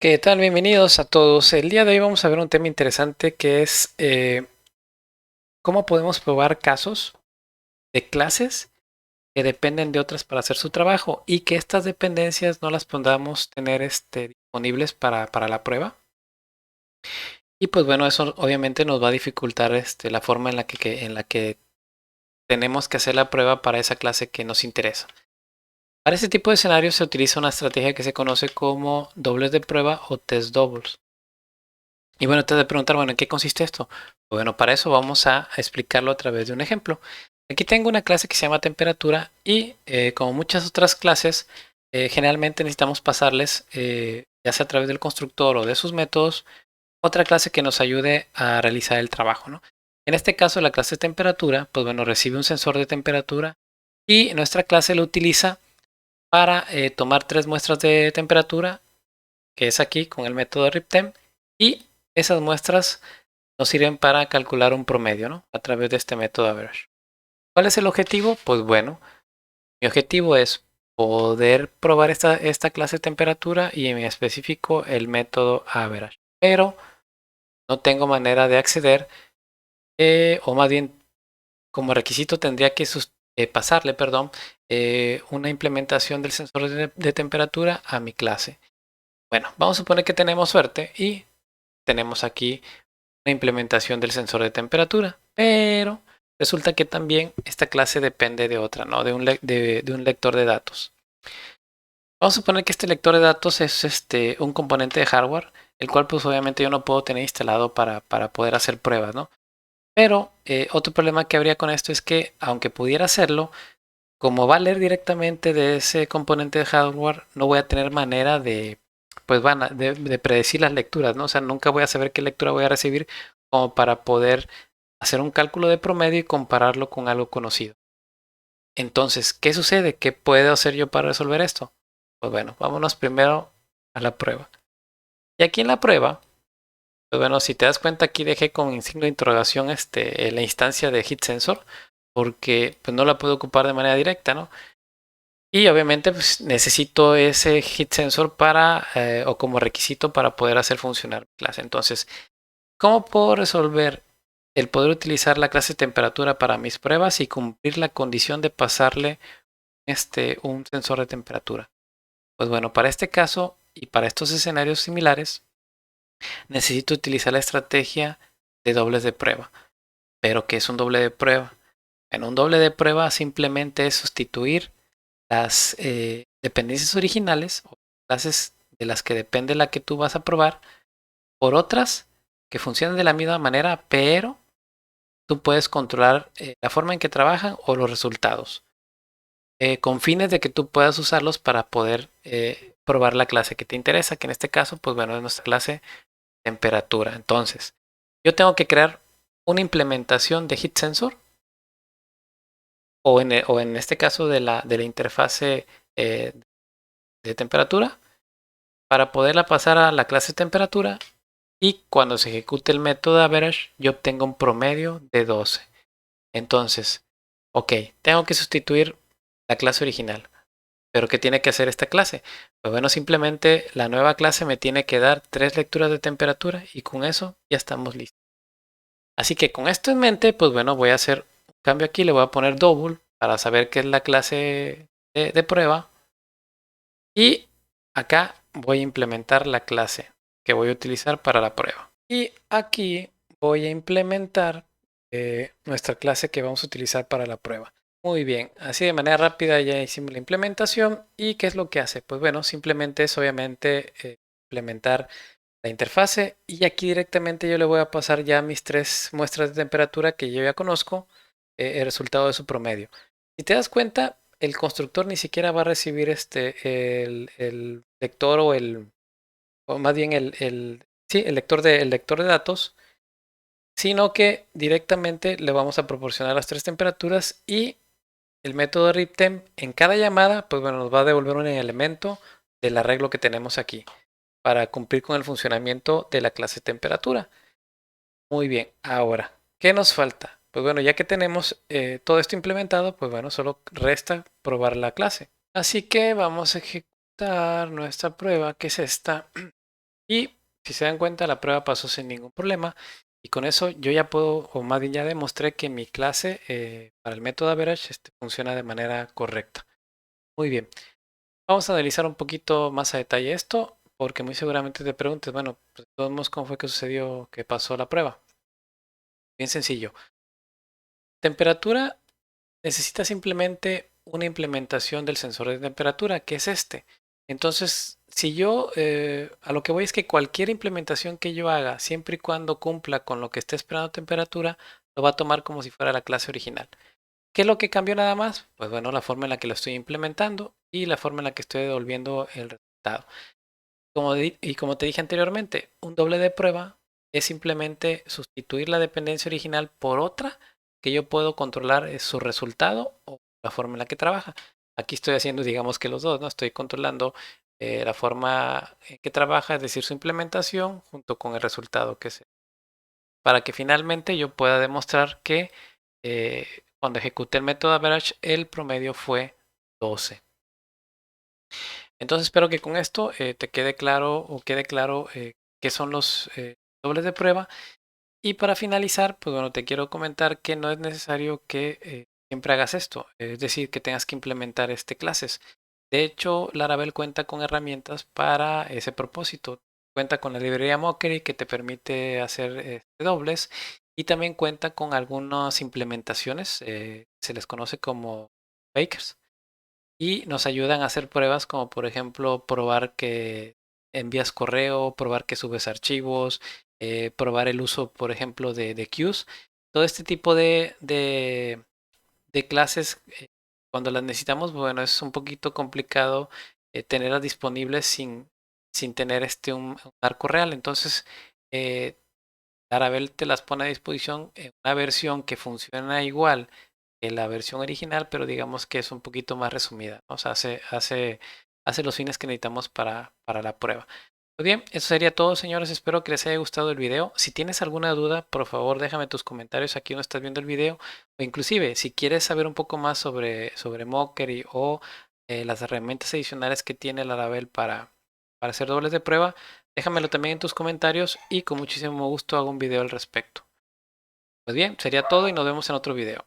¿Qué tal? Bienvenidos a todos. El día de hoy vamos a ver un tema interesante que es cómo podemos probar casos de clases que dependen de otras para hacer su trabajo y que estas dependencias no las podamos tener disponibles para la prueba. Y pues bueno, eso obviamente nos va a dificultar la forma en la que tenemos que hacer la prueba para esa clase que nos interesa. Para este tipo de escenarios se utiliza una estrategia que se conoce como dobles de prueba o test doubles. Y bueno, te has de preguntar, bueno, ¿en qué consiste esto? Bueno, para eso vamos a explicarlo a través de un ejemplo. Aquí tengo una clase que se llama temperatura y como muchas otras clases, generalmente necesitamos pasarles, ya sea a través del constructor o de sus métodos, otra clase que nos ayude a realizar el trabajo, ¿no? En este caso, la clase de temperatura, pues bueno, recibe un sensor de temperatura y nuestra clase lo utiliza para tomar 3 muestras de temperatura, que es aquí con el método RipTemp, y esas muestras nos sirven para calcular un promedio, ¿no? A través de este método average. ¿Cuál es el objetivo? Pues bueno, mi objetivo es poder probar esta clase de temperatura y en específico el método average. Pero no tengo manera de acceder, o más bien como requisito tendría que pasarle, perdón, una implementación del sensor de temperatura a mi clase. Bueno, vamos a suponer que tenemos suerte y tenemos aquí una implementación del sensor de temperatura, pero resulta que también esta clase depende de otra, ¿no? De un lector de datos. Vamos a suponer que este lector de datos es un componente de hardware, el cual pues obviamente yo no puedo tener instalado para poder hacer pruebas, ¿no? Pero otro problema que habría con esto es que aunque pudiera hacerlo, como va a leer directamente de ese componente de hardware, no voy a tener manera de, pues de predecir las lecturas, ¿no? O sea, nunca voy a saber qué lectura voy a recibir como para poder hacer un cálculo de promedio y compararlo con algo conocido. Entonces, ¿qué sucede? ¿Qué puedo hacer yo para resolver esto? Pues bueno, vámonos primero a la prueba. Y aquí en la prueba, pues bueno, si te das cuenta, aquí dejé con signo de interrogación la instancia de heat sensor, porque pues no la puedo ocupar de manera directa, ¿no? Y obviamente pues, necesito ese heat sensor para, o como requisito para poder hacer funcionar mi clase. Entonces, ¿cómo puedo resolver el poder utilizar la clase de temperatura para mis pruebas y cumplir la condición de pasarle un sensor de temperatura? Pues bueno, para este caso y para estos escenarios similares, necesito utilizar la estrategia de dobles de prueba. ¿Pero qué es un doble de prueba? En un doble de prueba simplemente es sustituir las dependencias originales o clases de las que depende la que tú vas a probar por otras que funcionan de la misma manera, pero tú puedes controlar la forma en que trabajan o los resultados, con fines de que tú puedas usarlos para poder probar la clase que te interesa, que en este caso, pues bueno, es nuestra clase temperatura. Entonces, yo tengo que crear una implementación de heat sensor o en este caso de la interfase eh, de temperatura para poderla pasar a la clase temperatura y cuando se ejecute el método average yo obtengo un promedio de 12. Entonces, ok, tengo que sustituir la clase original. ¿Pero qué tiene que hacer esta clase? Pues bueno, simplemente la nueva clase me tiene que dar 3 lecturas de temperatura y con eso ya estamos listos. Así que con esto en mente, pues bueno, voy a hacer un cambio aquí, le voy a poner double para saber qué es la clase de prueba. Y acá voy a implementar la clase que voy a utilizar para la prueba. Y aquí voy a implementar nuestra clase que vamos a utilizar para la prueba. Muy bien, así de manera rápida ya hicimos la implementación. ¿Y qué es lo que hace? Pues bueno, simplemente es obviamente implementar la interfase y aquí directamente yo le voy a pasar ya mis 3 muestras de temperatura que yo ya conozco, el resultado de su promedio. Si te das cuenta, el constructor ni siquiera va a recibir el lector o más bien sí, el lector de datos, sino que directamente le vamos a proporcionar las 3 temperaturas y el método RipTemp en cada llamada, pues bueno, nos va a devolver un elemento del arreglo que tenemos aquí para cumplir con el funcionamiento de la clase temperatura. Muy bien, ahora, ¿qué nos falta? Pues bueno, ya que tenemos todo esto implementado, pues bueno, solo resta probar la clase. Así que vamos a ejecutar nuestra prueba, que es esta. Y si se dan cuenta, la prueba pasó sin ningún problema. Y con eso yo ya puedo, o más bien ya demostré que mi clase para el método average funciona de manera correcta. Muy bien. Vamos a analizar un poquito más a detalle esto, porque muy seguramente te preguntes, bueno, pues de todos modos, ¿cómo fue que sucedió que pasó la prueba? Bien sencillo. Temperatura necesita simplemente una implementación del sensor de temperatura, que es este. Entonces, si yo, a lo que voy es que cualquier implementación que yo haga, siempre y cuando cumpla con lo que esté esperando temperatura, lo va a tomar como si fuera la clase original. ¿Qué es lo que cambió nada más? Pues bueno, la forma en la que lo estoy implementando y la forma en la que estoy devolviendo el resultado. Y como te dije anteriormente, un doble de prueba es simplemente sustituir la dependencia original por otra que yo puedo controlar su resultado o la forma en la que trabaja. Aquí estoy haciendo, digamos que los dos, ¿no? Estoy controlando la forma en que trabaja, es decir, su implementación junto con el resultado que se, para que finalmente yo pueda demostrar que cuando ejecuté el método average, el promedio fue 12. Entonces espero que con esto te quede claro o quede claro qué son los dobles de prueba. Y para finalizar, pues bueno, te quiero comentar que no es necesario que siempre hagas esto, es decir, que tengas que implementar clases. De hecho, Laravel cuenta con herramientas para ese propósito. Cuenta con la librería Mockery que te permite hacer dobles y también cuenta con algunas implementaciones, se les conoce como bakers y nos ayudan a hacer pruebas como por ejemplo probar que envías correo, probar que subes archivos, probar el uso por ejemplo de queues. Todo este tipo de clases, cuando las necesitamos, bueno, es un poquito complicado tenerlas disponibles sin tener un arco real. Entonces, eh, Laravel te las pone a disposición en una versión que funciona igual que la versión original, pero digamos que es un poquito más resumida, ¿no? O sea, hace los fines que necesitamos para la prueba. Muy bien, eso sería todo, señores. Espero que les haya gustado el video. Si tienes alguna duda, por favor, déjame tus comentarios aquí donde estás viendo el video. O inclusive, si quieres saber un poco más sobre Mockery o las herramientas adicionales que tiene Laravel para hacer dobles de prueba, déjamelo también en tus comentarios y con muchísimo gusto hago un video al respecto. Pues bien, sería todo y nos vemos en otro video.